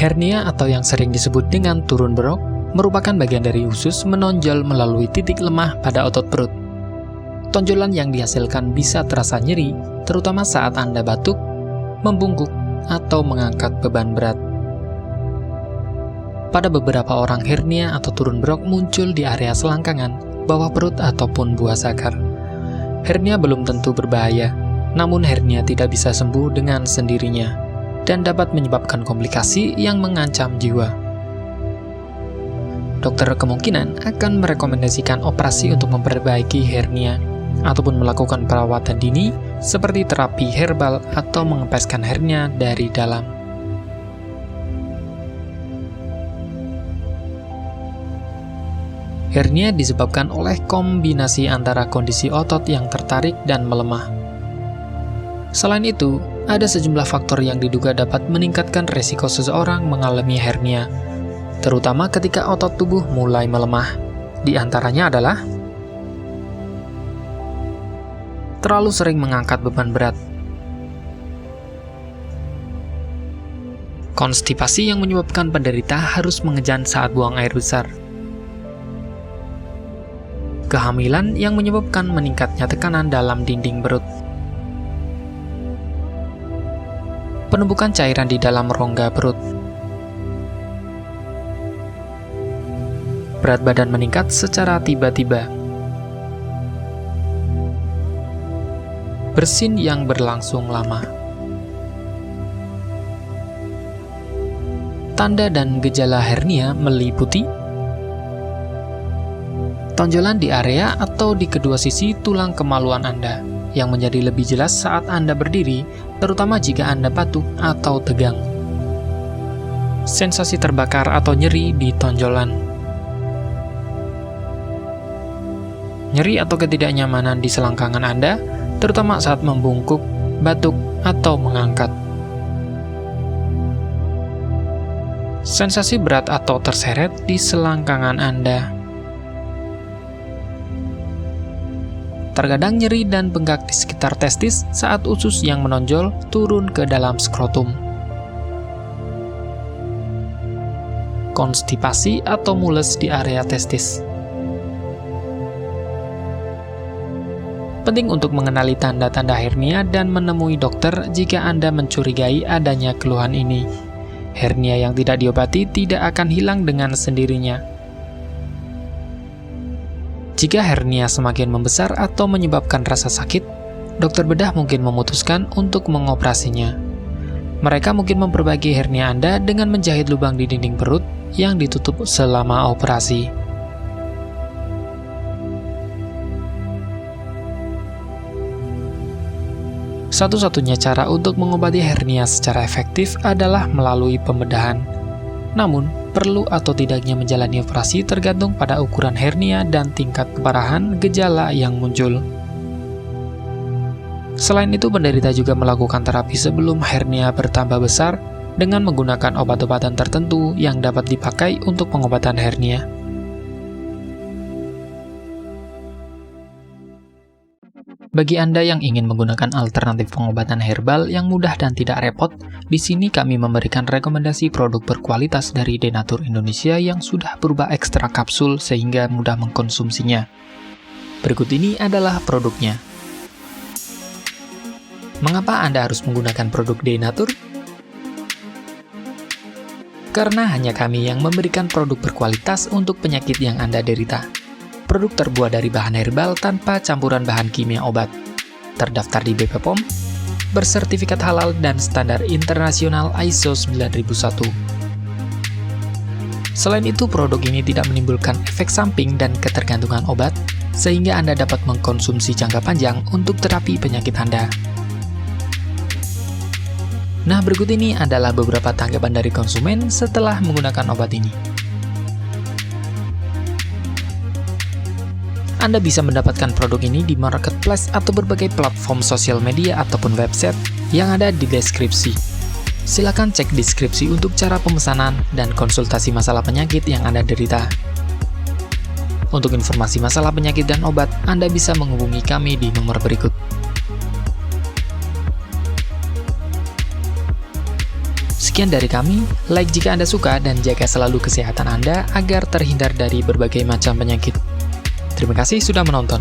Hernia atau yang sering disebut dengan turun berok merupakan bagian dari usus menonjol melalui titik lemah pada otot perut. Tonjolan yang dihasilkan bisa terasa nyeri, terutama saat Anda batuk, membungkuk, atau mengangkat beban berat. Pada beberapa orang, hernia atau turun berok muncul di area selangkangan, bawah perut, ataupun buah zakar. Hernia belum tentu berbahaya, namun hernia tidak bisa sembuh dengan sendirinya dan dapat menyebabkan komplikasi yang mengancam jiwa. Dokter kemungkinan akan merekomendasikan operasi untuk memperbaiki hernia ataupun melakukan perawatan dini seperti terapi herbal atau mengempeskan hernia dari dalam. Hernia disebabkan oleh kombinasi antara kondisi otot yang tertarik dan melemah. Selain itu, ada sejumlah faktor yang diduga dapat meningkatkan resiko seseorang mengalami hernia, terutama ketika otot tubuh mulai melemah. Di antaranya adalah terlalu sering mengangkat beban berat, konstipasi yang menyebabkan penderita harus mengejan saat buang air besar, kehamilan yang menyebabkan meningkatnya tekanan dalam dinding perut, penumpukan cairan di dalam rongga perut, berat badan meningkat secara tiba-tiba, bersin yang berlangsung lama. Tanda dan gejala hernia meliputi tonjolan di area atau di kedua sisi tulang kemaluan Anda yang menjadi lebih jelas saat Anda berdiri, terutama jika Anda batuk atau tegang. Sensasi terbakar atau nyeri di tonjolan. Nyeri atau ketidaknyamanan di selangkangan Anda, terutama saat membungkuk, batuk, atau mengangkat. Sensasi berat atau terseret di selangkangan Anda. Terkadang nyeri dan bengkak di sekitar testis saat usus yang menonjol turun ke dalam skrotum. Konstipasi atau mules di area testis. Penting untuk mengenali tanda-tanda hernia dan menemui dokter jika Anda mencurigai adanya keluhan ini. Hernia yang tidak diobati tidak akan hilang dengan sendirinya. Jika hernia semakin membesar atau menyebabkan rasa sakit, dokter bedah mungkin memutuskan untuk mengoperasinya. Mereka mungkin memperbaiki hernia Anda dengan menjahit lubang di dinding perut yang ditutup selama operasi. Satu-satunya cara untuk mengobati hernia secara efektif adalah melalui pembedahan. Namun, perlu atau tidaknya menjalani operasi tergantung pada ukuran hernia dan tingkat keparahan gejala yang muncul. Selain itu, penderita juga melakukan terapi sebelum hernia bertambah besar dengan menggunakan obat-obatan tertentu yang dapat dipakai untuk pengobatan hernia. Bagi Anda yang ingin menggunakan alternatif pengobatan herbal yang mudah dan tidak repot, di sini kami memberikan rekomendasi produk berkualitas dari Denatur Indonesia yang sudah berubah ekstrak kapsul sehingga mudah mengkonsumsinya. Berikut ini adalah produknya. Mengapa Anda harus menggunakan produk Denatur? Karena hanya kami yang memberikan produk berkualitas untuk penyakit yang Anda derita. Produk terbuat dari bahan herbal tanpa campuran bahan kimia obat, terdaftar di BP POM, bersertifikat halal dan standar internasional ISO 9001. Selain itu, produk ini tidak menimbulkan efek samping dan ketergantungan obat, sehingga Anda dapat mengkonsumsi jangka panjang untuk terapi penyakit Anda. Nah, berikut ini adalah beberapa tanggapan dari konsumen setelah menggunakan obat ini. Anda bisa mendapatkan produk ini di marketplace atau berbagai platform sosial media ataupun website yang ada di deskripsi. Silakan cek deskripsi untuk cara pemesanan dan konsultasi masalah penyakit yang Anda derita. Untuk informasi masalah penyakit dan obat, Anda bisa menghubungi kami di nomor berikut. Sekian dari kami, like jika Anda suka dan jaga selalu kesehatan Anda agar terhindar dari berbagai macam penyakit. Terima kasih sudah menonton.